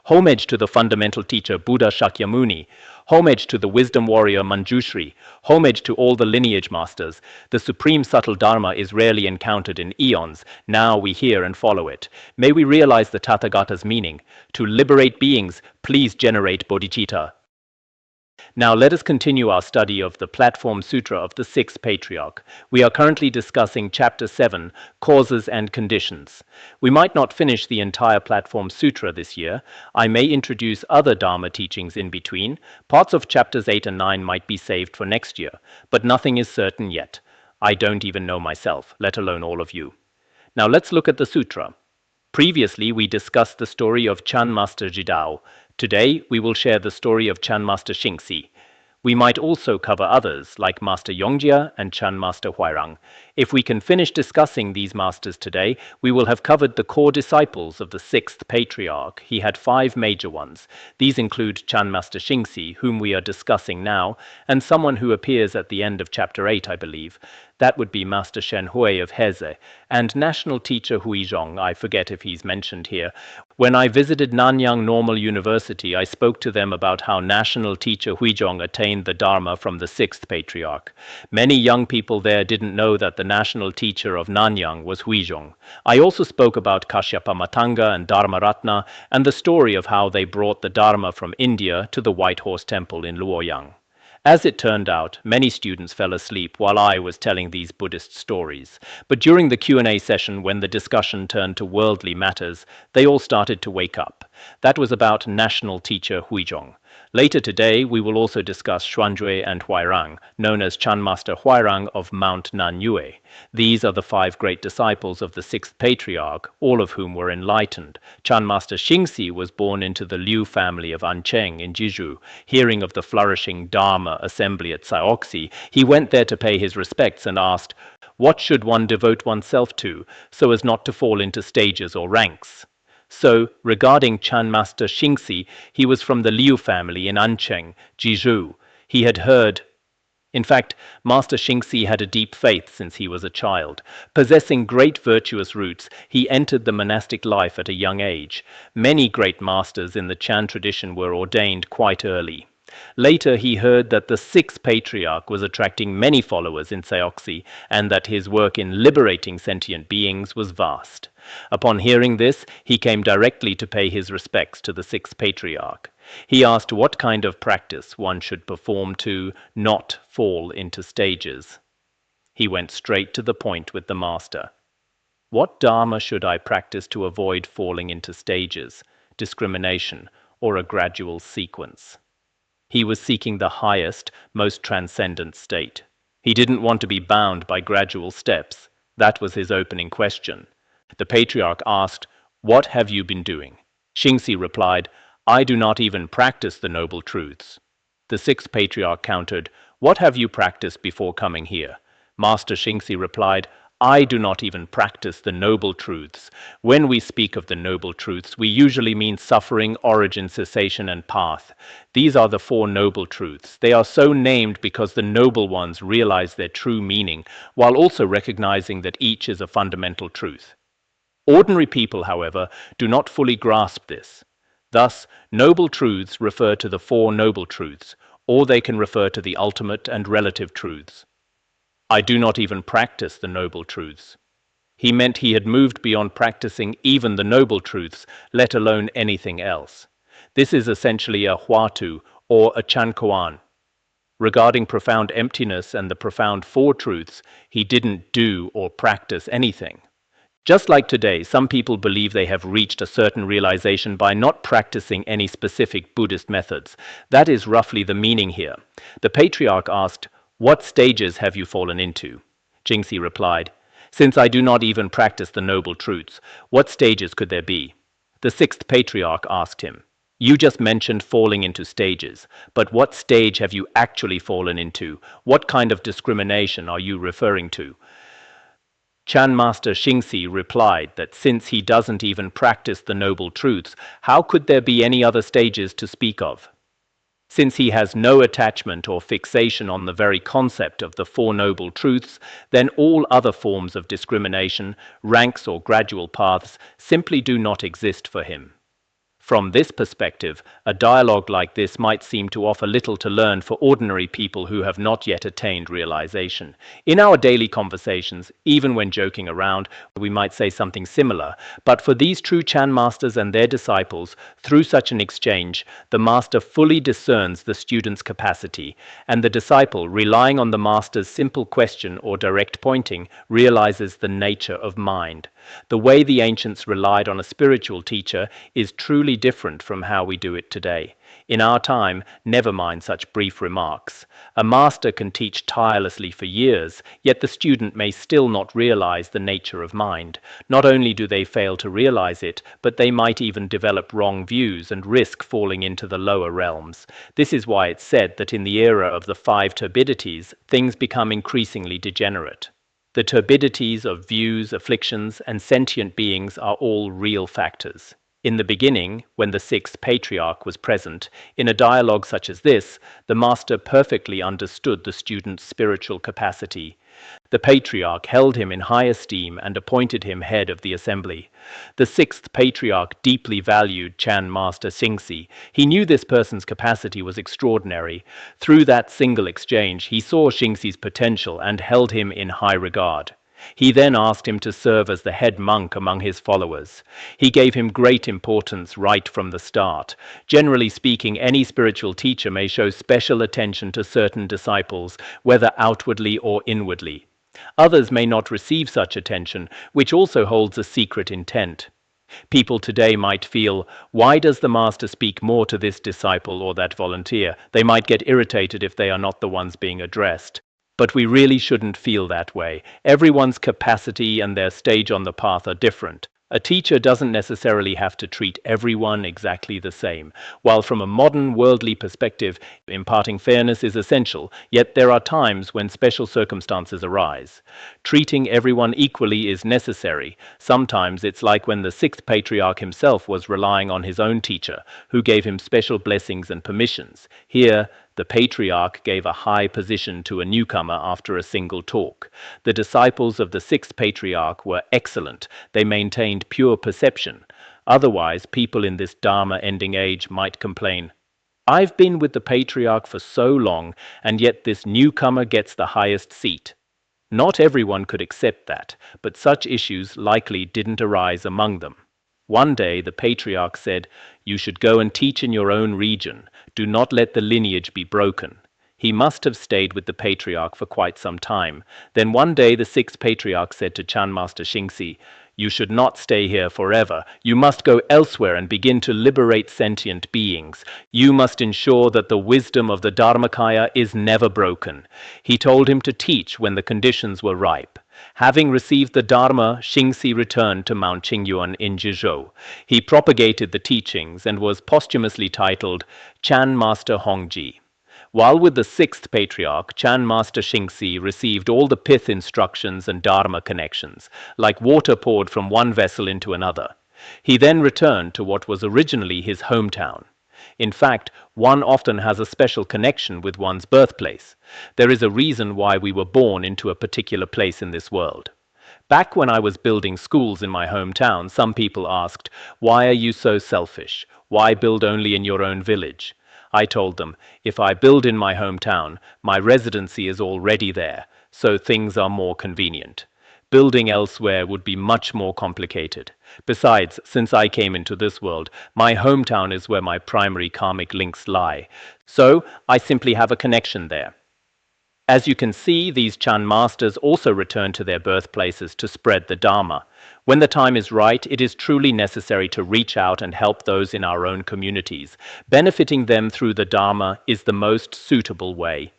homage to the fundamental teacher Buddha Shakyamuni, homage to the wisdom warrior Manjushri, homage to all the lineage masters. The supreme subtle Dharma is rarely encountered in eons. Now we hear and follow it. May we realize the Tathagata's meaning. To liberate beings, please generate bodhicitta. Now let us continue our study of the Platform Sutra of the Sixth Patriarch. We are currently discussing Chapter 7, Causes and Conditions. We might not finish the entire Platform Sutra this year. I may introduce other Dharma teachings in between. Parts of Chapters 8 and 9 might be saved for next year, but nothing is certain yet. I don't even know myself, let alone all of you. Now let's look at the sutra. Previously, we discussed the story of Chan Master Jidao. Today, we will share the story of Chan Master Xingsi. We might also cover others, like Master Yongjia and Chan Master Huairang. If we can finish discussing these masters today, we will have covered the core disciples of the Sixth Patriarch. He had 5 major ones. These include Chan Master Xingsi, whom we are discussing now, and someone who appears at the end of Chapter 8, I believe. That would be Master Shen Hui of Heze, and National Teacher Huizhong. I forget if he's mentioned here. When I visited Nanyang Normal University, I spoke to them about how National Teacher Huizhong attained the Dharma from the Sixth Patriarch. Many young people there didn't know that the National Teacher of Nanyang was Huizhong. I also spoke about Kashyapa Matanga and Dharmaratna, and the story of how they brought the Dharma from India to the White Horse Temple in Luoyang. As it turned out, many students fell asleep while I was telling these Buddhist stories. But during the Q&A session, when the discussion turned to worldly matters, they all started to wake up. That was about National Teacher Huizhong. Later today, we will also discuss Xuanjue and Huairang, known as Chan Master Huairang of Mount Nanyue. These are the 5 great disciples of the Sixth Patriarch, all of whom were enlightened. Chan Master Xingsi was born into the Liu family of Ancheng in Jizhu. Hearing of the flourishing Dharma assembly at Saoxi, he went there to pay his respects and asked, "What should one devote oneself to, so as not to fall into stages or ranks?" So, regarding Chan Master Xingsi, he was from the Liu family in Ancheng, Jizhu. He had heard. In fact, Master Xingsi had a deep faith since he was a child. Possessing great virtuous roots, he entered the monastic life at a young age. Many great masters in the Chan tradition were ordained quite early. Later, he heard that the Sixth Patriarch was attracting many followers in Saoxi, and that his work in liberating sentient beings was vast. Upon hearing this, he came directly to pay his respects to the Sixth Patriarch. He asked what kind of practice one should perform to not fall into stages. He went straight to the point with the master. What Dharma should I practice to avoid falling into stages, discrimination, or a gradual sequence? He was seeking the highest, most transcendent state. He didn't want to be bound by gradual steps. That was his opening question. The Patriarch asked, "What have you been doing?" Xingsi replied, "I do not even practice the Noble Truths." The Sixth Patriarch countered, "What have you practiced before coming here?" Master Xingsi replied, "I do not even practice the Noble Truths. When we speak of the Noble Truths, we usually mean suffering, origin, cessation, and path. These are the 4 Noble Truths. They are so named because the noble ones realize their true meaning, while also recognizing that each is a fundamental truth. Ordinary people, however, do not fully grasp this. Thus, Noble Truths refer to the 4 Noble Truths, or they can refer to the ultimate and relative truths. I do not even practice the Noble Truths. He meant he had moved beyond practicing even the Noble Truths, let alone anything else. This is essentially a Huatu, or a Chankoan. Regarding profound emptiness and the profound 4 truths, he didn't do or practice anything. Just like today, some people believe they have reached a certain realization by not practicing any specific Buddhist methods. That is roughly the meaning here. The Patriarch asked, "What stages have you fallen into?" Xingsi replied, "Since I do not even practice the Noble Truths, what stages could there be?" The Sixth Patriarch asked him, "You just mentioned falling into stages, but what stage have you actually fallen into? What kind of discrimination are you referring to?" Chan Master Xingsi replied that since he doesn't even practice the Noble Truths, how could there be any other stages to speak of? Since he has no attachment or fixation on the very concept of the 4 Noble Truths, then all other forms of discrimination, ranks or gradual paths, simply do not exist for him. From this perspective, a dialogue like this might seem to offer little to learn for ordinary people who have not yet attained realization. In our daily conversations, even when joking around, we might say something similar, but for these true Chan masters and their disciples, through such an exchange, the master fully discerns the student's capacity, and the disciple, relying on the master's simple question or direct pointing, realizes the nature of mind. The way the ancients relied on a spiritual teacher is truly different from how we do it today. In our time, never mind such brief remarks. A master can teach tirelessly for years, yet the student may still not realize the nature of mind. Not only do they fail to realize it, but they might even develop wrong views and risk falling into the lower realms. This is why it's said that in the era of the 5 turbidities, things become increasingly degenerate. The turbidities of views, afflictions, and sentient beings are all real factors. In the beginning, when the Sixth Patriarch was present, in a dialogue such as this, the master perfectly understood the student's spiritual capacity. The Patriarch held him in high esteem and appointed him head of the assembly. The Sixth Patriarch deeply valued Chan Master Xingsi. He knew this person's capacity was extraordinary. Through that single exchange, he saw Xingsi's potential and held him in high regard. He then asked him to serve as the head monk among his followers. He gave him great importance right from the start. Generally speaking, any spiritual teacher may show special attention to certain disciples, whether outwardly or inwardly. Others may not receive such attention, which also holds a secret intent. People today might feel, why does the master speak more to this disciple or that volunteer? They might get irritated if they are not the ones being addressed. But we really shouldn't feel that way. Everyone's capacity and their stage on the path are different. A teacher doesn't necessarily have to treat everyone exactly the same. While from a modern worldly perspective, imparting fairness is essential, yet there are times when special circumstances arise. Treating everyone equally is necessary. Sometimes it's like when the Sixth Patriarch himself was relying on his own teacher, who gave him special blessings and permissions. Here, the Patriarch gave a high position to a newcomer after a single talk. The disciples of the Sixth Patriarch were excellent. They maintained pure perception. Otherwise, people in this Dharma-ending age might complain, "I've been with the Patriarch for so long, and yet this newcomer gets the highest seat." Not everyone could accept that, but such issues likely didn't arise among them. One day the Patriarch said, "You should go and teach in your own region. Do not let the lineage be broken." He must have stayed with the Patriarch for quite some time. Then one day the Sixth Patriarch said to Chan Master Xingsi, "You should not stay here forever. You must go elsewhere and begin to liberate sentient beings. You must ensure that the wisdom of the Dharmakaya is never broken." He told him to teach when the conditions were ripe. Having received the Dharma, Xingsi returned to Mount Qingyuan in Jizhou. He propagated the teachings and was posthumously titled Chan Master Hongji. While with the Sixth Patriarch, Chan Master Xingsi received all the pith instructions and Dharma connections, like water poured from one vessel into another. He then returned to what was originally his hometown. In fact, one often has a special connection with one's birthplace. There is a reason why we were born into a particular place in this world. Back when I was building schools in my hometown, some people asked, "Why are you so selfish? Why build only in your own village?" I told them, if I build in my hometown, my residency is already there, so things are more convenient. Building elsewhere would be much more complicated. Besides, since I came into this world, my hometown is where my primary karmic links lie, so I simply have a connection there. As you can see, these Chan masters also return to their birthplaces to spread the Dharma. When the time is right, it is truly necessary to reach out and help those in our own communities. Benefiting them through the Dharma is the most suitable way.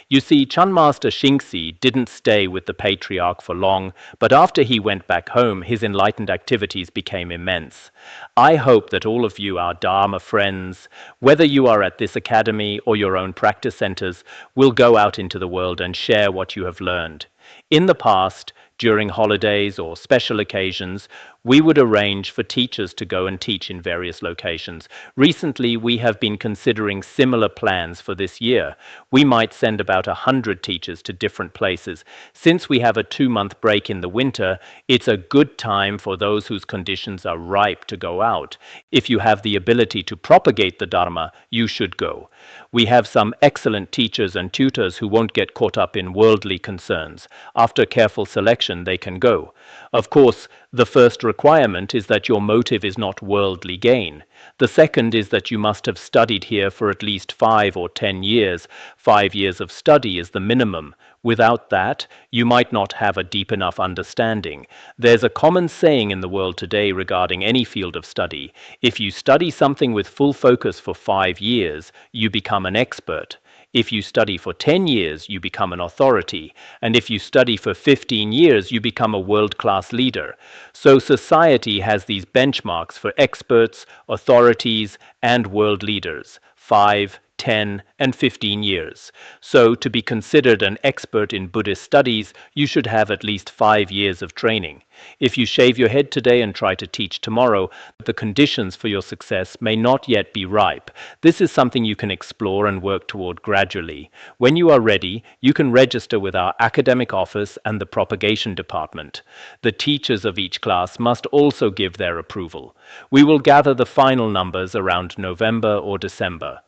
You see, Chan Master Xingsi didn't stay with the Patriarch for long, but after he went back home, his enlightened activities became immense. I hope that all of you, our Dharma friends, whether you are at this academy or your own practice centers, will go out into the world and share what you have learned. In the past, during holidays or special occasions, We would arrange for teachers to go and teach in various locations. Recently, we have been considering similar plans for this year. We might send about 100 teachers to different places. Since we have a 2-month break in the winter, it's a good time for those whose conditions are ripe to go out. If you have the ability to propagate the Dharma, you should go. We have some excellent teachers and tutors who won't get caught up in worldly concerns. After careful selection, they can go. Of course, the first requirement is that your motive is not worldly gain. The second is that you must have studied here for at least 5 or 10 years. 5 years of study is the minimum. Without that, you might not have a deep enough understanding. There's a common saying in the world today regarding any field of study. If you study something with full focus for 5 years, you become an expert. If you study for 10 years, you become an authority. And if you study for 15 years, you become a world-class leader. So society has these benchmarks for experts, authorities, and world leaders. 5, 10, and 15 years. So to be considered an expert in Buddhist studies, you should have at least 5 years of training. If you shave your head today and try to teach tomorrow, the conditions for your success may not yet be ripe. This is something you can explore and work toward gradually. When you are ready, you can register with our academic office and the propagation department. The teachers of each class must also give their approval. We will gather the final numbers around November or December.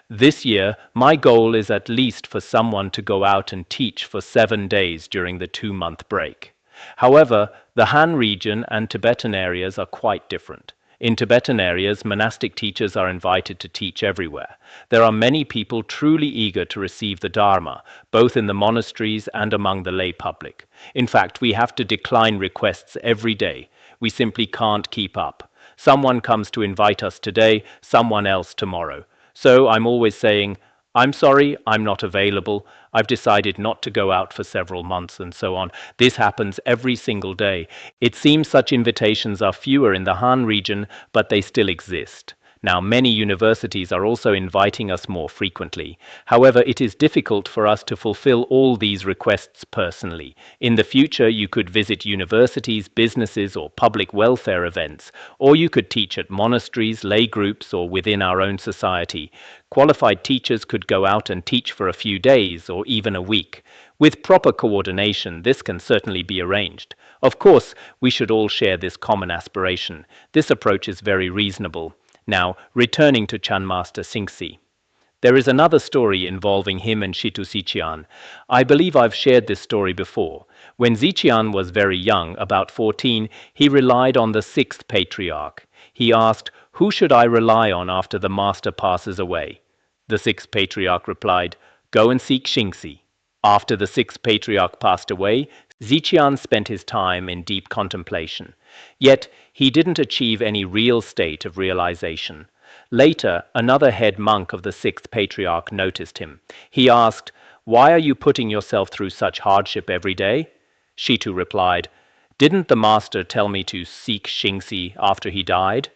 This year, my goal is at least for someone to go out and teach for 7 days during the 2-month break. However, the Han region and Tibetan areas are quite different. In Tibetan areas, monastic teachers are invited to teach everywhere. There are many people truly eager to receive the Dharma, both in the monasteries and among the lay public. In fact, we have to decline requests every day. We simply can't keep up. Someone comes to invite us today, someone else tomorrow. So I'm always saying, I'm sorry, I'm not available. I've decided not to go out for several months and so on. This happens every single day. It seems such invitations are fewer in the Han region, but they still exist. Now, many universities are also inviting us more frequently. However, it is difficult for us to fulfill all these requests personally. In the future, you could visit universities, businesses, or public welfare events, or you could teach at monasteries, lay groups, or within our own society. Qualified teachers could go out and teach for a few days or even a week. With proper coordination, this can certainly be arranged. Of course, we should all share this common aspiration. This approach is very reasonable. Now, returning to Chan Master Xingsi. There is another story involving him and Shitou Xiqian. I believe I've shared this story before. When Xiqian was very young, about 14, he relied on the Sixth Patriarch. He asked, "Who should I rely on after the master passes away?" The Sixth Patriarch replied, "Go and seek Xingsi." After the Sixth Patriarch passed away, Xiqian spent his time in deep contemplation. Yet, he didn't achieve any real state of realization. Later, another head monk of the Sixth Patriarch noticed him. He asked, "Why are you putting yourself through such hardship every day?" Shitou replied, "Didn't the master tell me to seek Xingsi after he died?"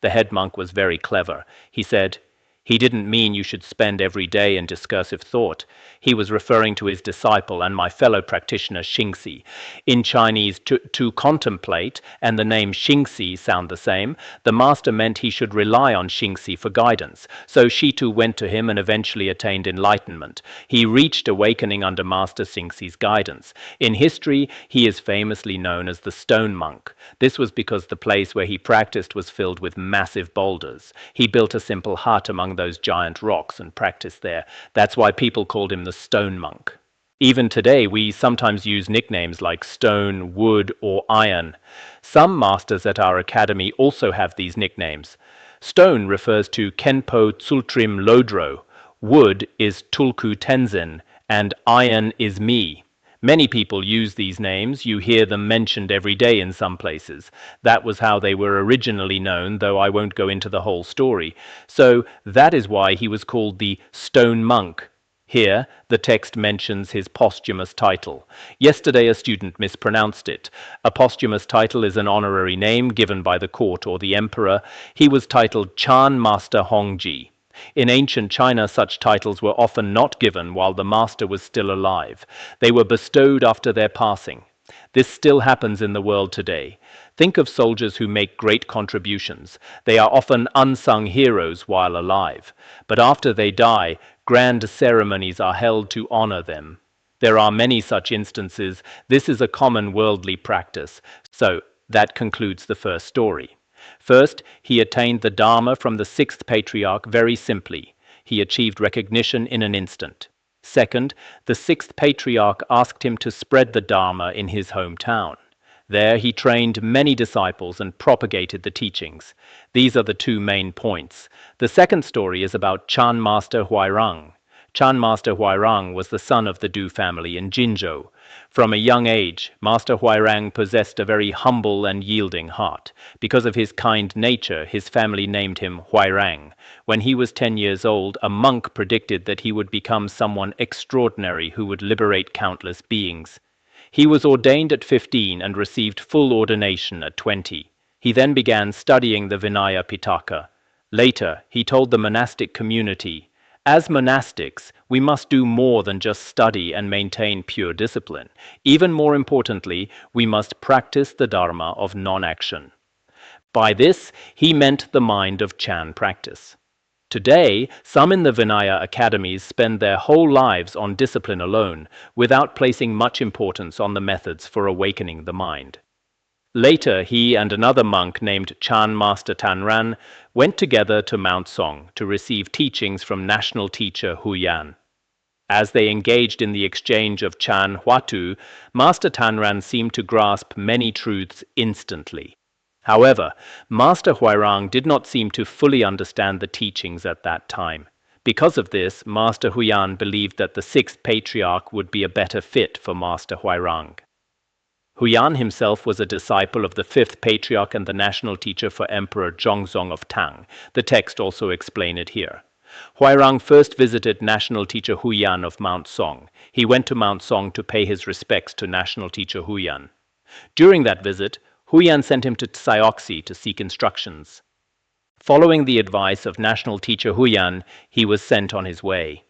The head monk was very clever. He said, "He didn't mean you should spend every day in discursive thought. He was referring to his disciple and my fellow practitioner Xingsi. In Chinese, to contemplate and the name Xingsi sound the same. The master meant he should rely on Xingsi for guidance. So Shitou went to him and eventually attained enlightenment. He reached awakening under Master Xingsi's guidance. In history, he is famously known as the Stone Monk. This was because the place where he practiced was filled with massive boulders. He built a simple hut among those giant rocks and practiced there. That's why people called him the Stone Monk. Even today, we sometimes use nicknames like stone, wood, or iron. Some masters at our academy also have these nicknames. Stone refers to Khenpo Tsultrim Lodro, wood is Tulku Tenzin, and iron is me. Many people use these names. You hear them mentioned every day in some places. That was how they were originally known, though I won't go into the whole story. So that is why he was called the Stone Monk. Here, the text mentions his posthumous title. Yesterday, a student mispronounced it. A posthumous title is an honorary name given by the court or the emperor. He was titled Chan Master Hongji. In ancient China, such titles were often not given while the master was still alive. They were bestowed after their passing. This still happens in the world today. Think of soldiers who make great contributions. They are often unsung heroes while alive, but after they die, grand ceremonies are held to honor them. There are many such instances. This is a common worldly practice. So, that concludes the first story. First, he attained the Dharma from the Sixth Patriarch very simply. He achieved recognition in an instant. Second, the Sixth Patriarch asked him to spread the Dharma in his hometown. There he trained many disciples and propagated the teachings. These are the two main points. The second story is about Chan Master Huairang. Chan Master Huairang was the son of the Du family in Jinzhou. From a young age, Master Huairang possessed a very humble and yielding heart. Because of his kind nature, his family named him Huairang. When he was 10 years old, a monk predicted that he would become someone extraordinary who would liberate countless beings. He was ordained at 15 and received full ordination at 20. He then began studying the Vinaya Pitaka. Later, he told the monastic community, "As monastics, we must do more than just study and maintain pure discipline. Even more importantly, we must practice the Dharma of non-action." By this, he meant the mind of Chan practice. Today, some in the Vinaya academies spend their whole lives on discipline alone, without placing much importance on the methods for awakening the mind. Later, he and another monk named Chan Master Tanran went together to Mount Song to receive teachings from National Teacher Huian. As they engaged in the exchange of Chan Huatu, Master Tanran seemed to grasp many truths instantly. However, Master Huairang did not seem to fully understand the teachings at that time. Because of this, Master Huian believed that the Sixth Patriarch would be a better fit for Master Huairang. Huian himself was a disciple of the Fifth Patriarch and the national teacher for Emperor Zhongzong of Tang. The text also explains it here. Huairang first visited National Teacher Huian of Mount Song. He went to Mount Song to pay his respects to National Teacher Huian. During that visit, Huian sent him to Xiaoxi to seek instructions. Following the advice of National Teacher Huian, he was sent on his way.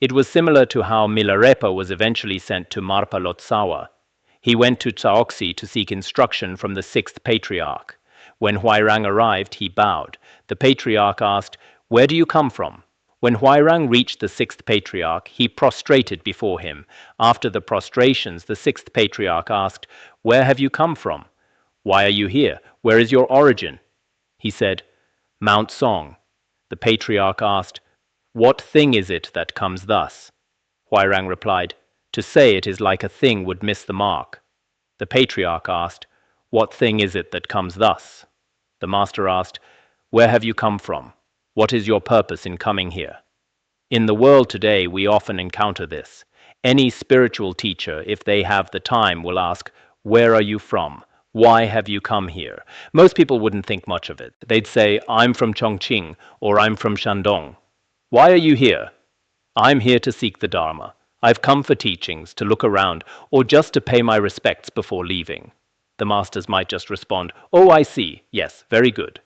It was similar to how Milarepa was eventually sent to Marpa Lotsawa. He went to Xiaoxi to seek instruction from the Sixth Patriarch. When Huairang arrived, he bowed. The Patriarch asked, "Where do you come from?" When Huairang reached the Sixth Patriarch, he prostrated before him. After the prostrations, the Sixth Patriarch asked, "Where have you come from? Why are you here? Where is your origin?" He said, "Mount Song." The Patriarch asked, "What thing is it that comes thus?" Huairang replied, "To say it is like a thing would miss the mark." The Patriarch asked, "What thing is it that comes thus?" The Master asked, "Where have you come from? What is your purpose in coming here?" In the world today, we often encounter this. Any spiritual teacher, if they have the time, will ask, "Where are you from? Why have you come here?" Most people wouldn't think much of it. They'd say, "I'm from Chongqing," or "I'm from Shandong." "Why are you here?" "I'm here to seek the Dharma. I've come for teachings, to look around, or just to pay my respects before leaving." The masters might just respond, "Oh, I see. Yes, very good."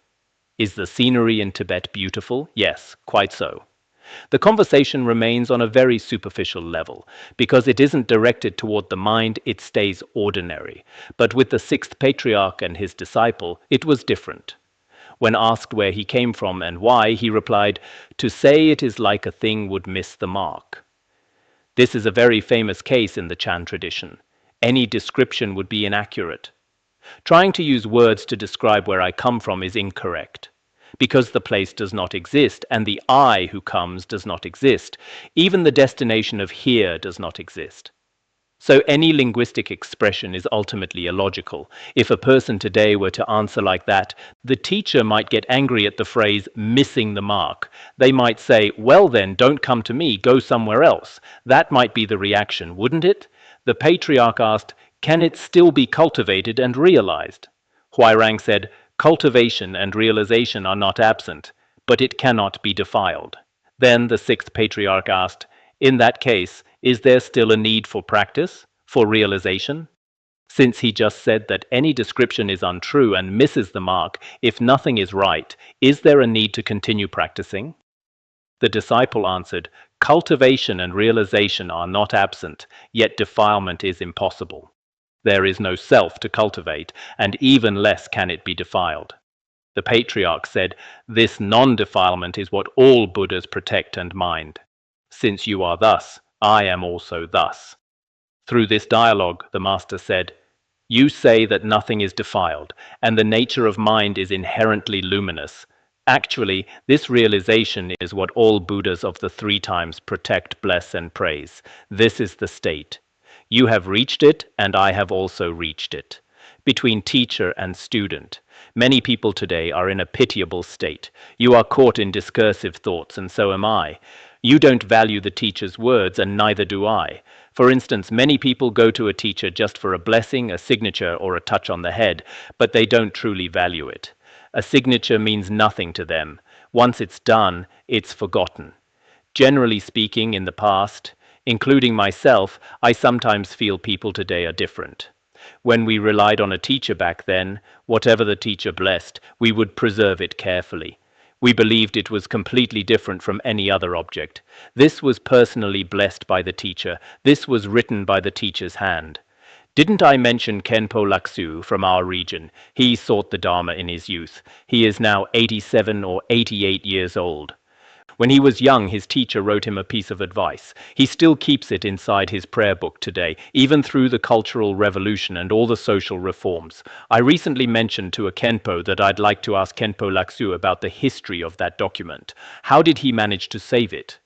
"Is the scenery in Tibet beautiful?" "Yes, quite so." The conversation remains on a very superficial level. Because it isn't directed toward the mind, it stays ordinary. But with the Sixth Patriarch and his disciple, it was different. When asked where he came from and why, he replied, "To say it is like a thing would miss the mark." This is a very famous case in the Chan tradition. Any description would be inaccurate. Trying to use words to describe where I come from is incorrect. Because the place does not exist, and the I who comes does not exist, even the destination of here does not exist. So any linguistic expression is ultimately illogical. If a person today were to answer like that, the teacher might get angry at the phrase "missing the mark." They might say, "Well then, don't come to me, go somewhere else." That might be the reaction, wouldn't it? The Patriarch asked, "Can it still be cultivated and realized?" Huairang said, "Cultivation and realization are not absent, but it cannot be defiled." Then the Sixth Patriarch asked, "In that case, is there still a need for practice, for realization?" Since he just said that any description is untrue and misses the mark, if nothing is right, is there a need to continue practicing? The disciple answered, "Cultivation and realization are not absent, yet defilement is impossible." There is no self to cultivate, and even less can it be defiled. The Patriarch said, "This non-defilement is what all Buddhas protect and mind. Since you are thus, I am also thus." Through this dialogue, the Master said, "You say that nothing is defiled, and the nature of mind is inherently luminous. Actually, this realization is what all Buddhas of the three times protect, bless, and praise. This is the state. You have reached it, and I have also reached it." Between teacher and student, many people today are in a pitiable state. You are caught in discursive thoughts, and so am I. You don't value the teacher's words, and neither do I. For instance, many people go to a teacher just for a blessing, a signature, or a touch on the head, but they don't truly value it. A signature means nothing to them. Once it's done, it's forgotten. Generally speaking, in the past, including myself, I sometimes feel people today are different. When we relied on a teacher back then, whatever the teacher blessed, we would preserve it carefully. We believed it was completely different from any other object. This was personally blessed by the teacher. This was written by the teacher's hand. Didn't I mention Khenpo Laksu from our region? He sought the Dharma in his youth. He is now 87 or 88 years old. When he was young, his teacher wrote him a piece of advice. He still keeps it inside his prayer book today, even through the Cultural Revolution and all the social reforms. I recently mentioned to a Khenpo that I'd like to ask Khenpo Laksu about the history of that document. How did he manage to save it?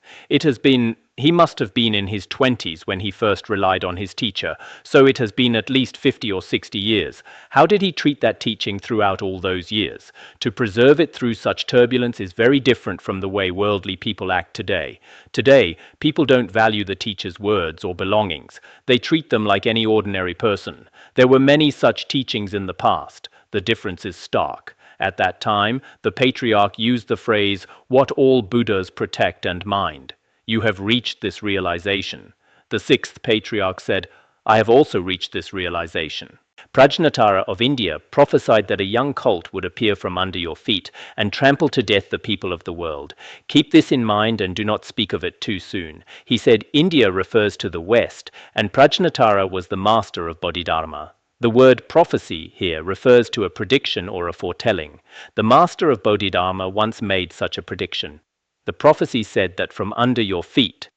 He must have been in his 20s when he first relied on his teacher, so it has been at least 50 or 60 years. How did he treat that teaching throughout all those years? To preserve it through such turbulence is very different from the way worldly people act today. Today, people don't value the teacher's words or belongings. They treat them like any ordinary person. There were many such teachings in the past. The difference is stark. At that time, the Patriarch used the phrase, "What all Buddhas protect and mind." You have reached this realization. The Sixth Patriarch said, "I have also reached this realization." Prajnatara of India prophesied that a young colt would appear from under your feet and trample to death the people of the world. Keep this in mind and do not speak of it too soon. He said India refers to the West, and Prajnatara was the master of Bodhidharma. The word prophecy here refers to a prediction or a foretelling. The master of Bodhidharma once made such a prediction. The prophecy said that from under your feet,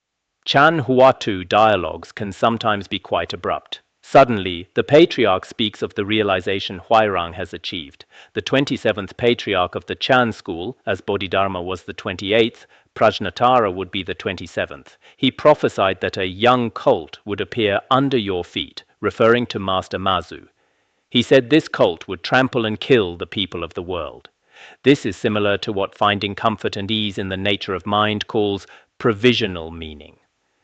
Chan Huatu dialogues can sometimes be quite abrupt. Suddenly, the Patriarch speaks of the realization Huairang has achieved. The 27th Patriarch of the Chan school, as Bodhidharma was the 28th, Prajnatara would be the 27th. He prophesied that a young colt would appear under your feet, referring to Master Mazu. He said this colt would trample and kill the people of the world. This is similar to what finding comfort and ease in the nature of mind calls provisional meaning.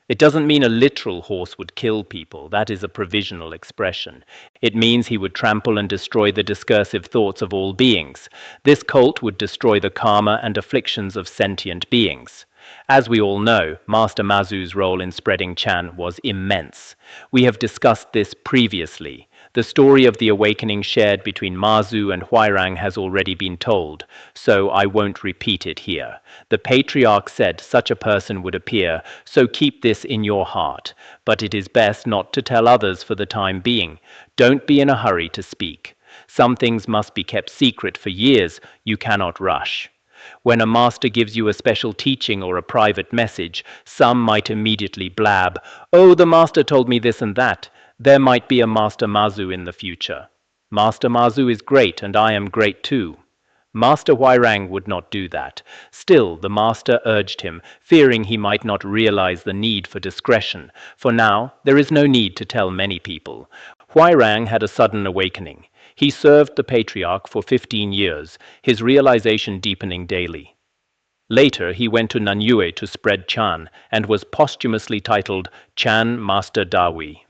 It doesn't mean a literal horse would kill people. That is a provisional expression. It means he would trample and destroy the discursive thoughts of all beings. This colt would destroy the karma and afflictions of sentient beings. As we all know, Master Mazu's role in spreading Chan was immense. We have discussed this previously. The story of the awakening shared between Mazu and Huairang has already been told, so I won't repeat it here. The Patriarch said such a person would appear, so keep this in your heart. But it is best not to tell others for the time being. Don't be in a hurry to speak. Some things must be kept secret for years. You cannot rush. When a master gives you a special teaching or a private message, some might immediately blab, "Oh, the master told me this and that." There might be a Master Mazu in the future. Master Mazu is great, and I am great too. Master Huairang would not do that. Still, the master urged him, fearing he might not realize the need for discretion. For now, there is no need to tell many people. Huairang had a sudden awakening. He served the Patriarch for 15 years, his realization deepening daily. Later, he went to Nanyue to spread Chan, and was posthumously titled Chan Master Daoyi.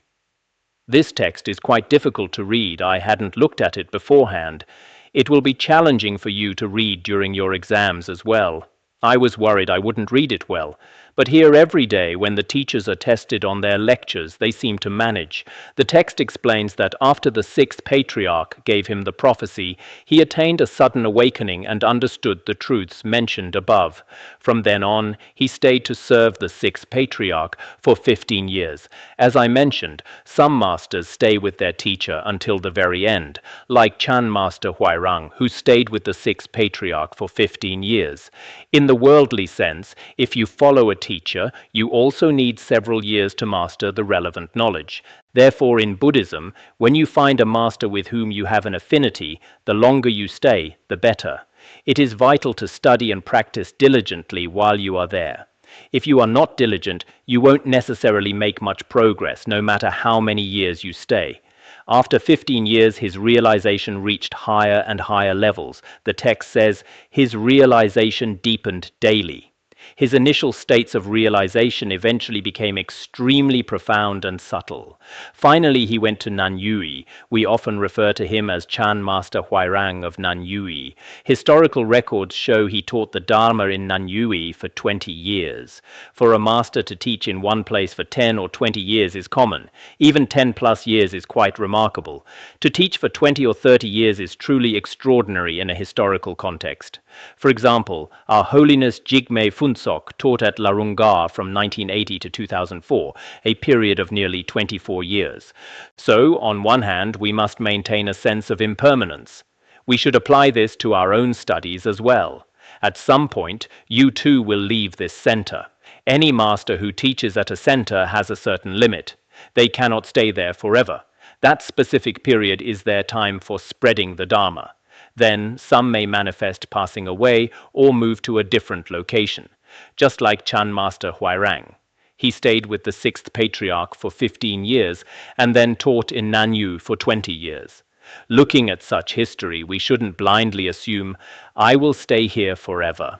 This text is quite difficult to read. I hadn't looked at it beforehand. It will be challenging for you to read during your exams as well. I was worried I wouldn't read it well. But here every day, when the teachers are tested on their lectures, they seem to manage. The text explains that after the Sixth Patriarch gave him the prophecy, he attained a sudden awakening and understood the truths mentioned above. From then on, he stayed to serve the Sixth Patriarch for 15 years. As I mentioned, some masters stay with their teacher until the very end, like Chan Master Huairang, who stayed with the Sixth Patriarch for 15 years. In the worldly sense, if you follow a teacher, you also need several years to master the relevant knowledge. Therefore, in Buddhism, when you find a master with whom you have an affinity, the longer you stay, the better. It is vital to study and practice diligently while you are there. If you are not diligent, you won't necessarily make much progress, no matter how many years you stay. After 15 years, his realization reached higher and higher levels. The text says, his realization deepened daily. His initial states of realization eventually became extremely profound and subtle. Finally, he went to Nanyue. We often refer to him as Chan Master Huairang of Nanyue. Historical records show he taught the Dharma in Nanyue for 20 years. For a master to teach in one place for 10 or 20 years is common. Even 10 plus years is quite remarkable. To teach for 20 or 30 years is truly extraordinary in a historical context. For example, Our Holiness Jigme Phuntsok taught at Larunga from 1980 to 2004, a period of nearly 24 years. So, on one hand, we must maintain a sense of impermanence. We should apply this to our own studies as well. At some point, you too will leave this center. Any master who teaches at a center has a certain limit. They cannot stay there forever. That specific period is their time for spreading the Dharma. Then some may manifest passing away or move to a different location, just like Chan Master Huairang. He stayed with the Sixth Patriarch for 15 years and then taught in Nanyu for 20 years. Looking at such history, we shouldn't blindly assume, I will stay here forever.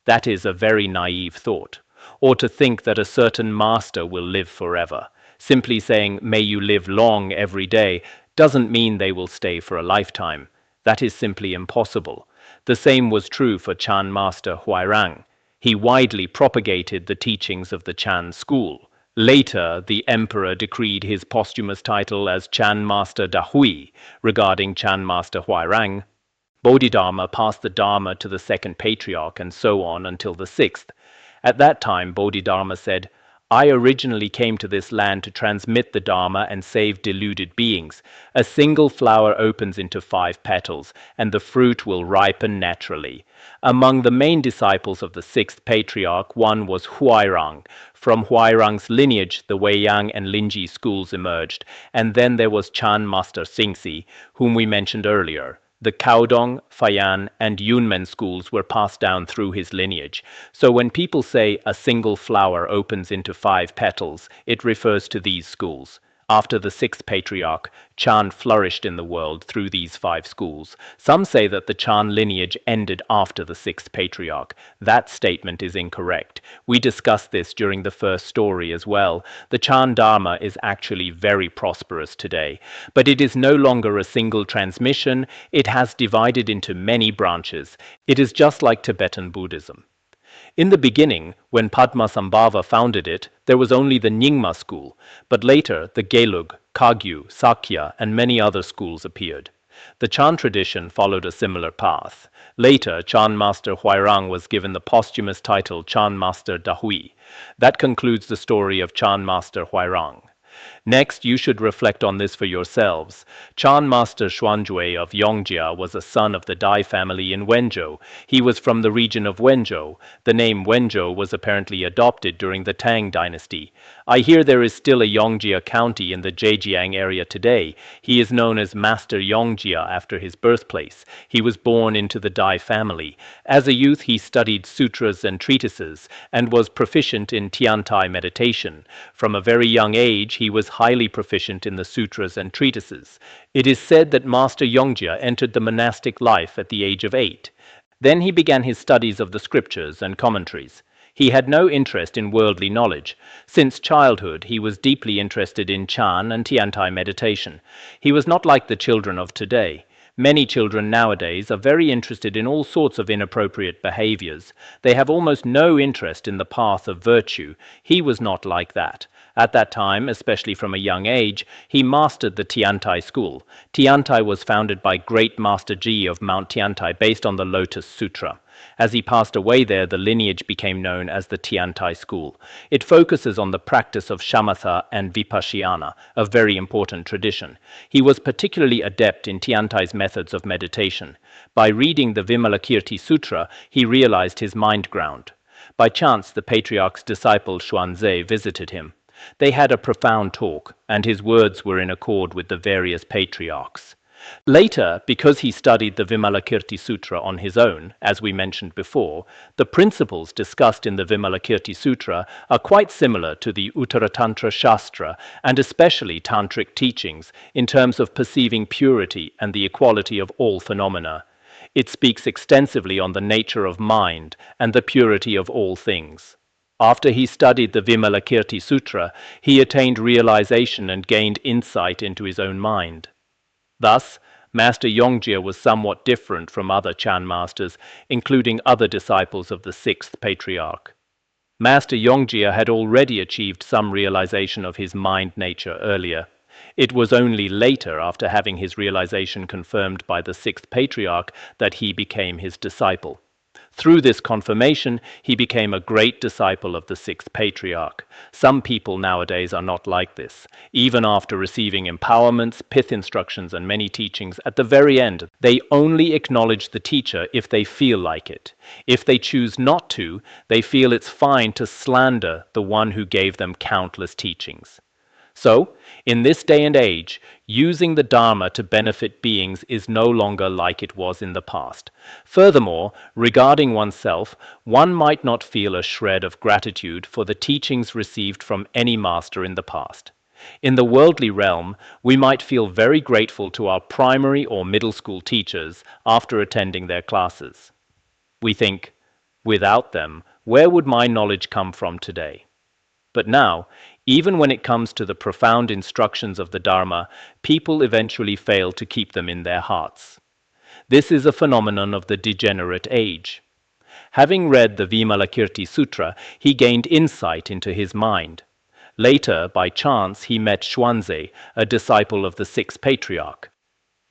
That is a very naive thought. Or to think that a certain master will live forever. Simply saying, may you live long every day, doesn't mean they will stay for a lifetime. That is simply impossible. The same was true for Chan Master Huairang. He widely propagated the teachings of the Chan school. Later, the emperor decreed his posthumous title as Chan Master Daoyi. Regarding Chan Master Huairang, Bodhidharma passed the Dharma to the second patriarch and so on until the sixth. At that time, Bodhidharma said, I originally came to this land to transmit the Dharma and save deluded beings. A single flower opens into 5 petals, and the fruit will ripen naturally. Among the main disciples of the Sixth Patriarch, one was Huairang. From Huairang's lineage, the Weiyang and Linji schools emerged, and then there was Chan Master Xingsi, whom we mentioned earlier. The Caodong, Fayan, and Yunmen schools were passed down through his lineage. So when people say a single flower opens into 5 petals, it refers to these schools. After the Sixth Patriarch, Chan flourished in the world through these 5 schools. Some say that the Chan lineage ended after the Sixth Patriarch. That statement is incorrect. We discussed this during the first story as well. The Chan Dharma is actually very prosperous today, but it is no longer a single transmission. It has divided into many branches. It is just like Tibetan Buddhism. In the beginning, when Padmasambhava founded it, there was only the Nyingma school, but later the Gelug, Kagyu, Sakya, and many other schools appeared. The Chan tradition followed a similar path. Later, Chan Master Huairang was given the posthumous title Chan Master Daoyi. That concludes the story of Chan Master Huairang. Next, you should reflect on this for yourselves. Chan Master Xuanjue of Yongjia was a son of the Dai family in Wenzhou. He was from the region of Wenzhou. The name Wenzhou was apparently adopted during the Tang dynasty. I hear there is still a Yongjia county in the Zhejiang area today. He is known as Master Yongjia after his birthplace. He was born into the Dai family. As a youth, he studied sutras and treatises and was proficient in Tiantai meditation. From a very young age, he was highly proficient in the sutras and treatises. It is said that Master Yongjia entered the monastic life at the age of 8. Then he began his studies of the scriptures and commentaries. He had no interest in worldly knowledge. Since childhood, he was deeply interested in Chan and Tiantai meditation. He was not like the children of today. Many children nowadays are very interested in all sorts of inappropriate behaviors. They have almost no interest in the path of virtue. He was not like that. At that time, especially from a young age, he mastered the Tiantai school. Tiantai was founded by great Master Ji of Mount Tiantai based on the Lotus Sutra. As he passed away there, the lineage became known as the Tiantai school. It focuses on the practice of shamatha and vipassana, a very important tradition. He was particularly adept in Tiantai's methods of meditation. By reading the Vimalakirti Sutra, he realized his mind ground. By chance, the patriarch's disciple Xuanzhe visited him. They had a profound talk, and his words were in accord with the various patriarchs. Later, because he studied the Vimalakirti Sutra on his own, as we mentioned before, the principles discussed in the Vimalakirti Sutra are quite similar to the Uttaratantra Shastra and especially Tantric teachings in terms of perceiving purity and the equality of all phenomena. It speaks extensively on the nature of mind and the purity of all things. After he studied the Vimalakirti Sutra, he attained realization and gained insight into his own mind. Thus, Master Yongjia was somewhat different from other Chan masters, including other disciples of the Sixth Patriarch. Master Yongjia had already achieved some realization of his mind nature earlier. It was only later, after having his realization confirmed by the Sixth Patriarch, that he became his disciple. Through this confirmation, he became a great disciple of the Sixth Patriarch. Some people nowadays are not like this. Even after receiving empowerments, pith instructions, and many teachings, at the very end, they only acknowledge the teacher if they feel like it. If they choose not to, they feel it's fine to slander the one who gave them countless teachings. So, in this day and age, using the Dharma to benefit beings is no longer like it was in the past. Furthermore, regarding oneself, one might not feel a shred of gratitude for the teachings received from any master in the past. In the worldly realm, we might feel very grateful to our primary or middle school teachers after attending their classes. We think, without them, where would my knowledge come from today? But now, even when it comes to the profound instructions of the Dharma, people eventually fail to keep them in their hearts. This is a phenomenon of the degenerate age. Having read the Vimalakirti Sutra, he gained insight into his mind. Later, by chance, he met Xuanzhe, a disciple of the Sixth Patriarch.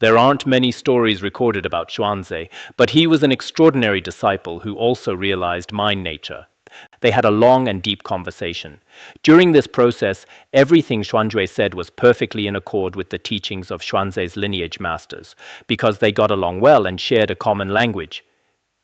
There aren't many stories recorded about Xuanzhe, but he was an extraordinary disciple who also realized mind nature. They had a long and deep conversation. During this process, everything Xuanjue said was perfectly in accord with the teachings of Xuanzhe's lineage masters, because they got along well and shared a common language.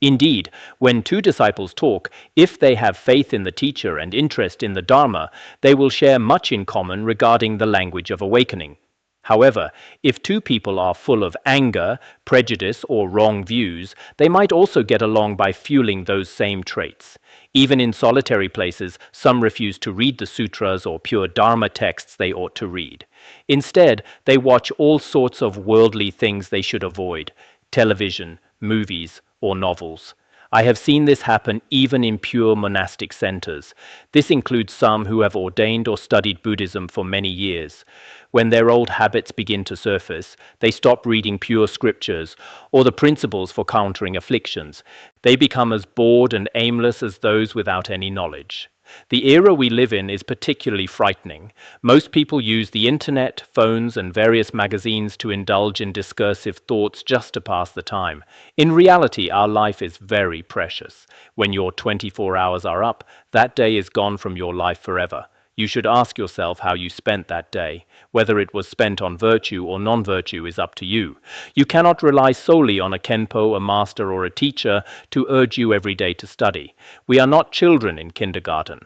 Indeed, when two disciples talk, if they have faith in the teacher and interest in the Dharma, they will share much in common regarding the language of awakening. However, if two people are full of anger, prejudice, or wrong views, they might also get along by fueling those same traits. Even in solitary places, some refuse to read the sutras or pure Dharma texts they ought to read. Instead, they watch all sorts of worldly things they should avoid: television, movies, or novels. I have seen this happen even in pure monastic centers. This includes some who have ordained or studied Buddhism for many years. When their old habits begin to surface, they stop reading pure scriptures or the principles for countering afflictions. They become as bored and aimless as those without any knowledge. The era we live in is particularly frightening. Most people use the internet, phones, and various magazines to indulge in discursive thoughts just to pass the time. In reality, our life is very precious. When your 24 hours are up, that day is gone from your life forever. You should ask yourself how you spent that day. Whether it was spent on virtue or non-virtue is up to you. You cannot rely solely on a Khenpo, a master, or a teacher to urge you every day to study. We are not children in kindergarten.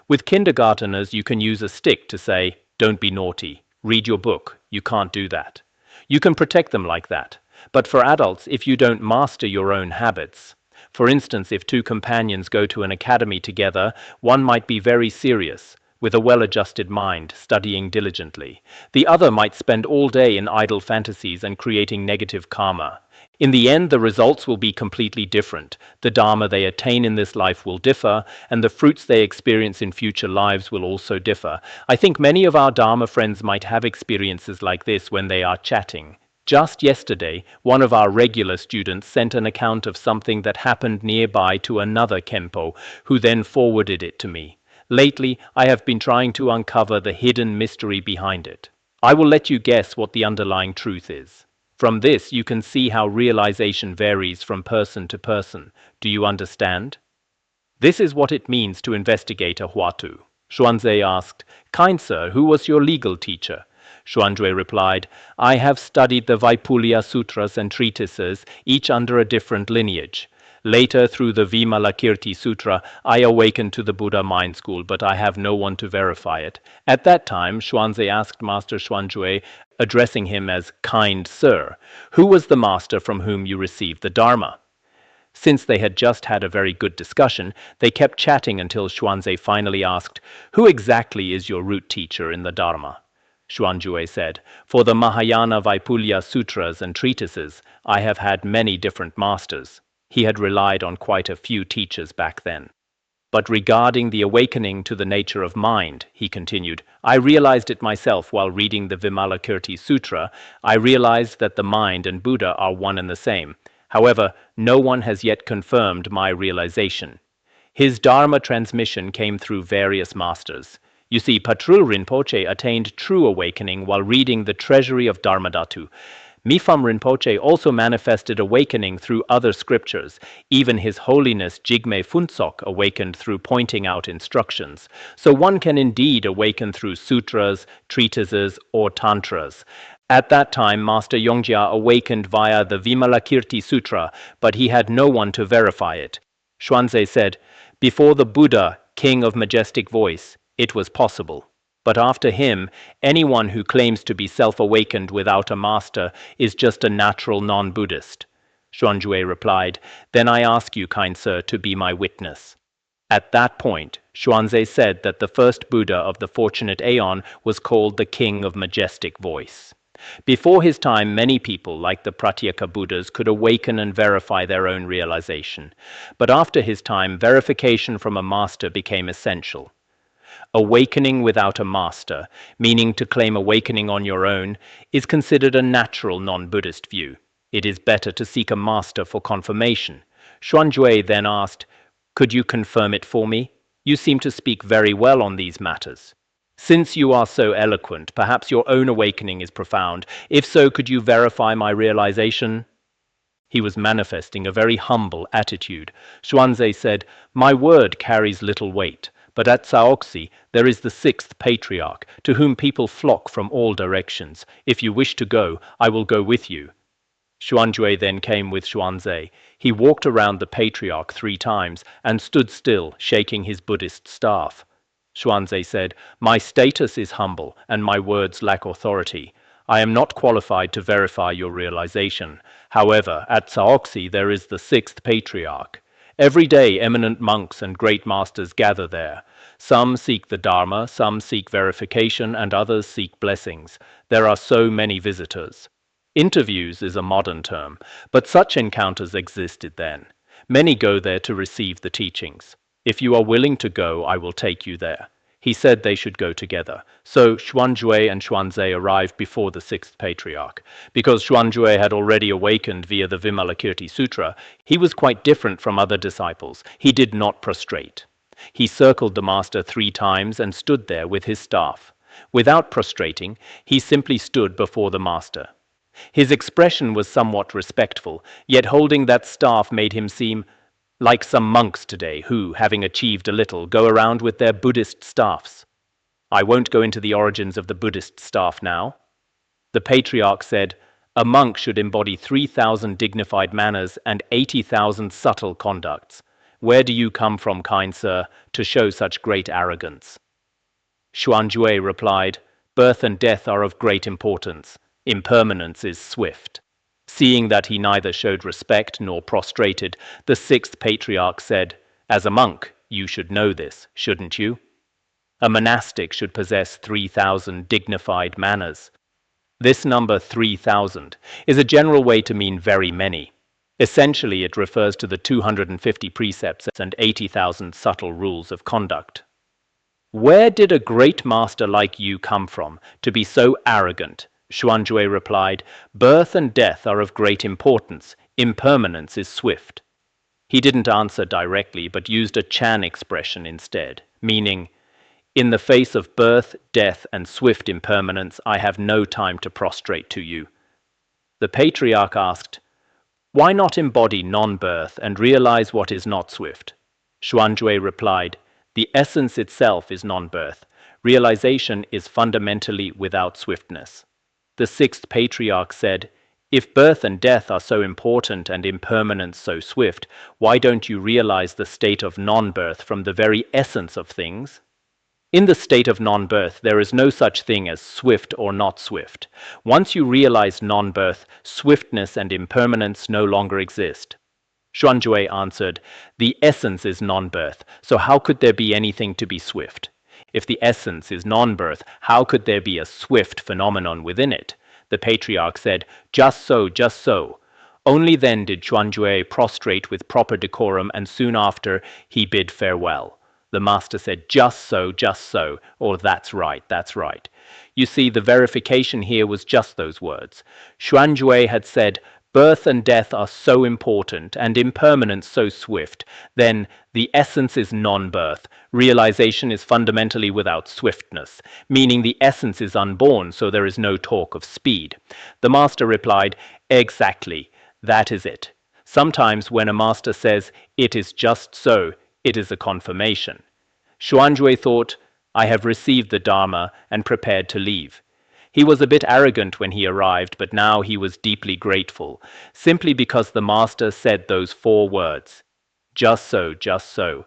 With kindergarteners, you can use a stick to say, "Don't be naughty. Read your book." You can't do that. You can protect them like that. But for adults, if you don't master your own habits, for instance, if two companions go to an academy together, one might be very serious, with a well-adjusted mind, studying diligently. The other might spend all day in idle fantasies and creating negative karma. In the end, the results will be completely different. The Dharma they attain in this life will differ, and the fruits they experience in future lives will also differ. I think many of our Dharma friends might have experiences like this when they are chatting, Just yesterday, one of our regular students sent an account of something that happened nearby to another Khenpo, who then forwarded it to me. Lately, I have been trying to uncover the hidden mystery behind it. I will let you guess what the underlying truth is. From this, you can see how realization varies from person to person. Do you understand? This is what it means to investigate a Huatu. Xuanzhe asked, "Kind sir, who was your legal teacher?" Xuanjue replied, "I have studied the Vaipulya Sutras and treatises, each under a different lineage. Later, through the Vimalakirti Sutra, I awakened to the Buddha mind school, but I have no one to verify it." At that time, Xuanzhe asked Master Xuanjue, addressing him as "Kind Sir," "Who was the master from whom you received the Dharma?" Since they had just had a very good discussion, they kept chatting until Xuanzhe finally asked, "Who exactly is your root teacher in the Dharma?" Xuanjue said, "For the Mahayana Vaipulya Sutras and treatises, I have had many different masters." He had relied on quite a few teachers back then. "But regarding the awakening to the nature of mind," he continued, "I realized it myself while reading the Vimalakirti Sutra. I realized that the mind and Buddha are one and the same. However, no one has yet confirmed my realization. His Dharma transmission came through various masters. You see, Patrul Rinpoche attained true awakening while reading the Treasury of Dharmadhatu. Mifam Rinpoche also manifested awakening through other scriptures. Even His Holiness Jigme Phuntsok awakened through pointing out instructions. So one can indeed awaken through sutras, treatises, or tantras. At that time, Master Yongjia awakened via the Vimalakirti Sutra, but he had no one to verify it." Xuanzhe said, "Before the Buddha, king of majestic voice, it was possible. But after him, anyone who claims to be self-awakened without a master is just a natural non-Buddhist." Xuanjue replied, "Then I ask you, kind sir, to be my witness." At that point, Xuanzhe said that the first Buddha of the fortunate Aeon was called the King of Majestic Voice. Before his time, many people, like the Pratyeka Buddhas, could awaken and verify their own realization. But after his time, verification from a master became essential. Awakening without a master, meaning to claim awakening on your own, is considered a natural non-Buddhist view. It is better to seek a master for confirmation. Xuanjue then asked, "Could you confirm it for me? You seem to speak very well on these matters. Since you are so eloquent, perhaps your own awakening is profound. If so, could you verify my realization?" He was manifesting a very humble attitude. Xuanzhe said, "My word carries little weight, but at Caoxi there is the Sixth Patriarch, to whom people flock from all directions. If you wish to go, I will go with you." Xuanjue then came with Xuanzhe. He walked around the Patriarch 3 times and stood still, shaking his Buddhist staff. Xuanzhe said, "My status is humble, and my words lack authority. I am not qualified to verify your realization. However, at Caoxi there is the Sixth Patriarch. Every day eminent monks and great masters gather there. Some seek the Dharma, some seek verification, and others seek blessings. There are so many visitors." Interviews is a modern term, but such encounters existed then. Many go there to receive the teachings. "If you are willing to go, I will take you there." He said they should go together. So Xuanjue and Xuanzhe arrived before the Sixth Patriarch. Because Xuanjue had already awakened via the Vimalakirti Sutra, he was quite different from other disciples. He did not prostrate. He circled the master 3 times and stood there with his staff. Without prostrating, he simply stood before the master. His expression was somewhat respectful, yet holding that staff made him seem like some monks today who, having achieved a little, go around with their Buddhist staffs. I won't go into the origins of the Buddhist staff now. The Patriarch said, "A monk should embody 3,000 dignified manners and 80,000 subtle conducts. Where do you come from, kind sir, to show such great arrogance?" Xuanjue replied, "Birth and death are of great importance. Impermanence is swift." Seeing that he neither showed respect nor prostrated, the Sixth Patriarch said, "As a monk, you should know this, shouldn't you? A monastic should possess 3,000 dignified manners." This number 3,000 is a general way to mean very many. Essentially, it refers to the 250 precepts and 80,000 subtle rules of conduct. Where did a great master like you come from to be so arrogant? Xuanjue replied, "Birth and death are of great importance. Impermanence is swift." He didn't answer directly, but used a Chan expression instead, meaning, "In the face of birth, death, and swift impermanence, I have no time to prostrate to you." The patriarch asked, "Why not embody non-birth and realize what is not swift?" Xuanjue replied, "The essence itself is non-birth. Realization is fundamentally without swiftness." The Sixth Patriarch said, "If birth and death are so important and impermanence so swift, why don't you realize the state of non-birth from the very essence of things?" In the state of non-birth, there is no such thing as swift or not swift. Once you realize non-birth, swiftness and impermanence no longer exist. Xuanjue answered, "The essence is non-birth, so how could there be anything to be swift? If the essence is non-birth, how could there be a swift phenomenon within it?" The patriarch said, "Just so, just so." Only then did Xuanjue prostrate with proper decorum, and soon after he bid farewell. The master said, "Just so, or that's right, that's right." You see, the verification here was just those words. Xuanjue had said, "Birth and death are so important, and impermanence so swift. Then the essence is non-birth. Realization is fundamentally without swiftness, meaning the essence is unborn, so there is no talk of speed." The master replied, "Exactly, that is it. Sometimes when a master says, 'It is just so,' it is a confirmation." Xuanjue thought, "I have received the Dharma," and prepared to leave. He was a bit arrogant when he arrived, but now he was deeply grateful, simply because the master said those 4 words, "Just so, just so."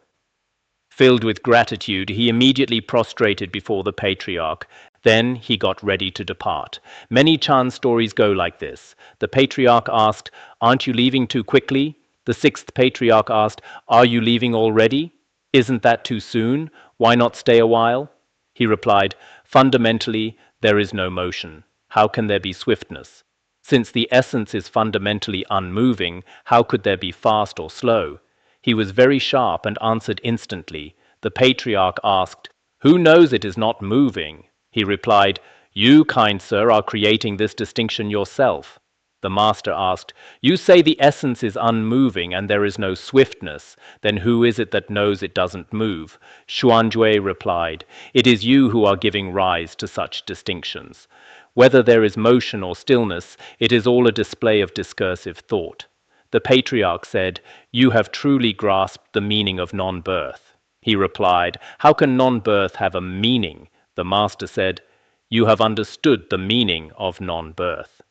Filled with gratitude, he immediately prostrated before the patriarch. Then he got ready to depart. Many Chan stories go like this. The patriarch asked, "Aren't you leaving too quickly?" The Sixth Patriarch asked, "Are you leaving already? Isn't that too soon? Why not stay a while?" He replied, "Fundamentally, there is no motion. How can there be swiftness? Since the essence is fundamentally unmoving, how could there be fast or slow?" He was very sharp and answered instantly. The patriarch asked, "Who knows it is not moving?" He replied, "You, kind sir, are creating this distinction yourself." The master asked, "You say the essence is unmoving and there is no swiftness. Then who is it that knows it doesn't move?" Xuanjue replied, "It is you who are giving rise to such distinctions. Whether there is motion or stillness, it is all a display of discursive thought." The patriarch said, "You have truly grasped the meaning of non-birth." He replied, "How can non-birth have a meaning?" The master said, "You have understood the meaning of non-birth."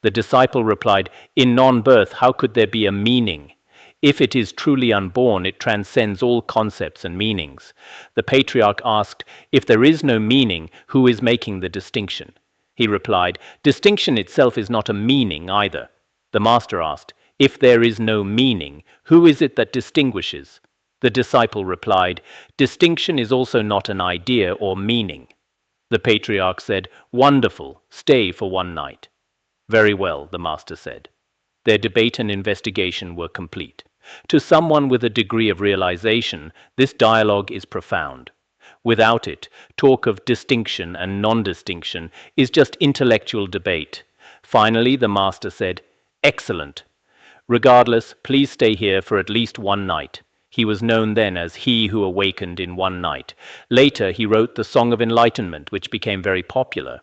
The disciple replied, "In non-birth, how could there be a meaning? If it is truly unborn, it transcends all concepts and meanings." The patriarch asked, "If there is no meaning, who is making the distinction?" He replied, "Distinction itself is not a meaning either." The master asked, "If there is no meaning, who is it that distinguishes?" The disciple replied, "Distinction is also not an idea or meaning." The patriarch said, "Wonderful, stay for 1 night." "Very well," the master said. Their debate and investigation were complete. To someone with a degree of realization, this dialogue is profound. Without it, talk of distinction and non-distinction is just intellectual debate. Finally, the master said, "Excellent. Regardless, please stay here for at least 1 night." He was known then as he who awakened in 1 night. Later, he wrote the Song of Enlightenment, which became very popular.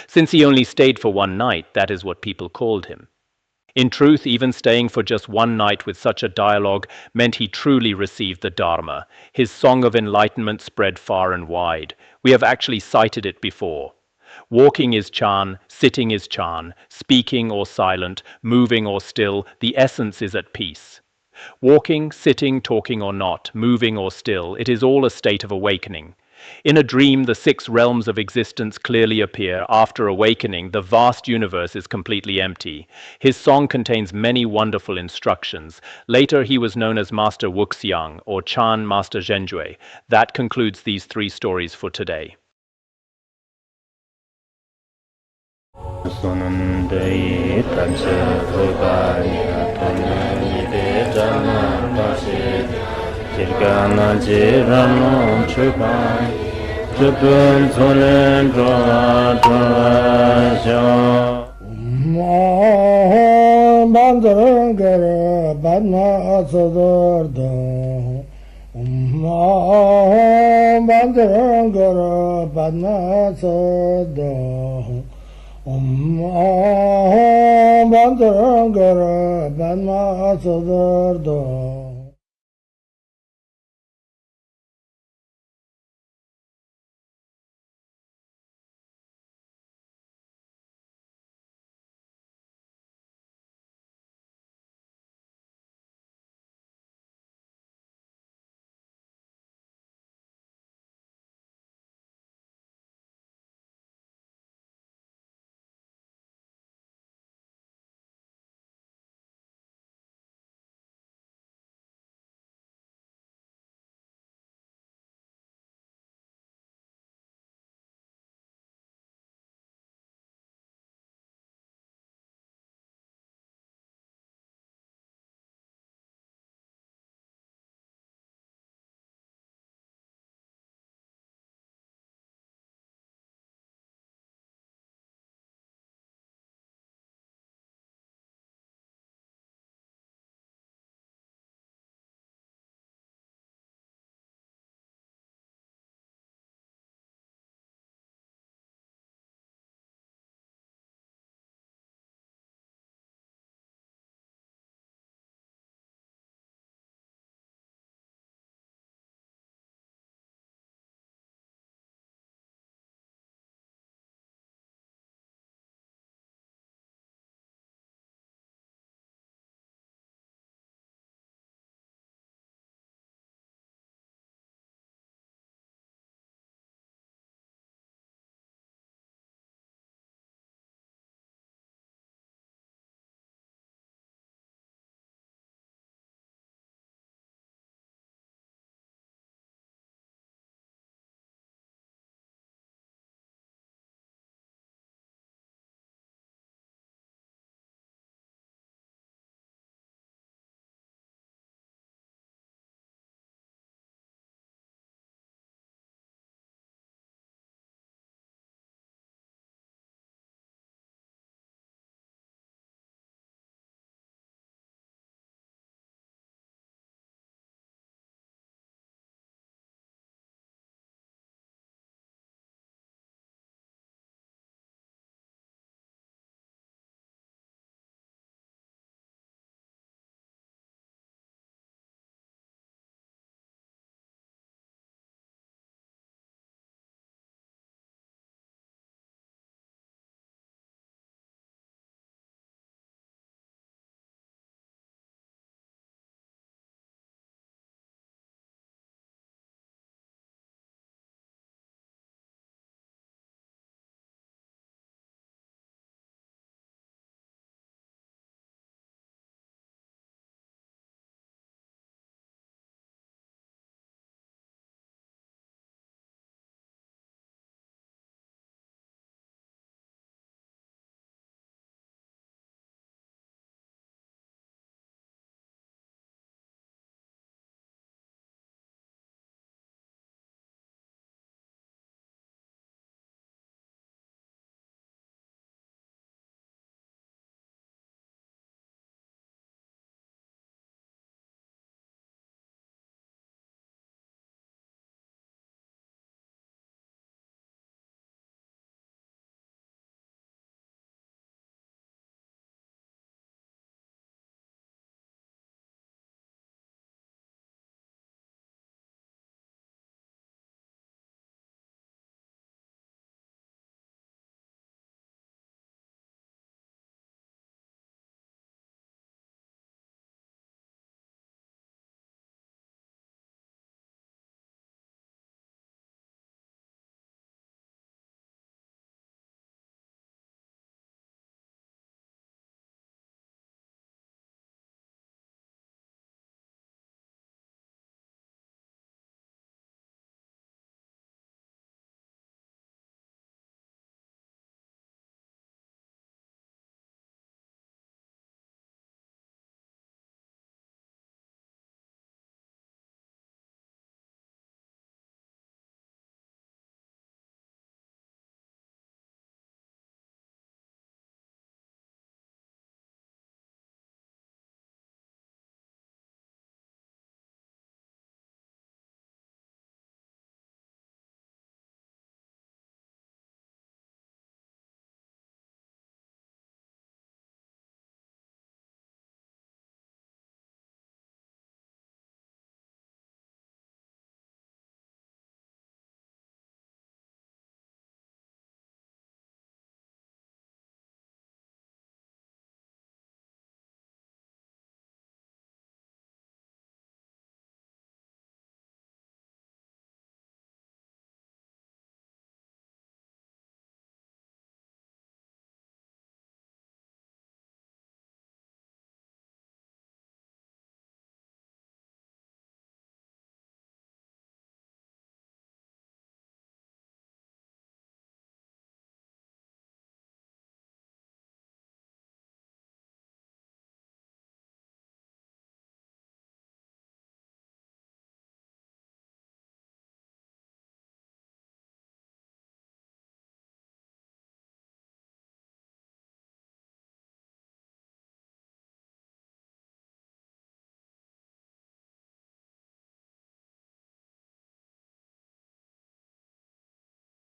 Since he only stayed for 1 night, that is what people called him. In truth, even staying for just 1 night with such a dialogue meant he truly received the Dharma. His Song of Enlightenment spread far and wide. We have actually cited it before. Walking is Chan, sitting is Chan, speaking or silent, moving or still, the essence is at peace. Walking, sitting, talking or not, moving or still, it is all a state of awakening. In a dream, the 6 realms of existence clearly appear. After awakening, the vast universe is completely empty. His song contains many wonderful instructions. Later, he was known as Master Wuxiang, or Chan Master Zhenjue. That concludes these 3 stories for today. 这本错人抓抓小。반드른 거를 반나서들다 반드른 거를 반나서다 반드른 거를 반나서들다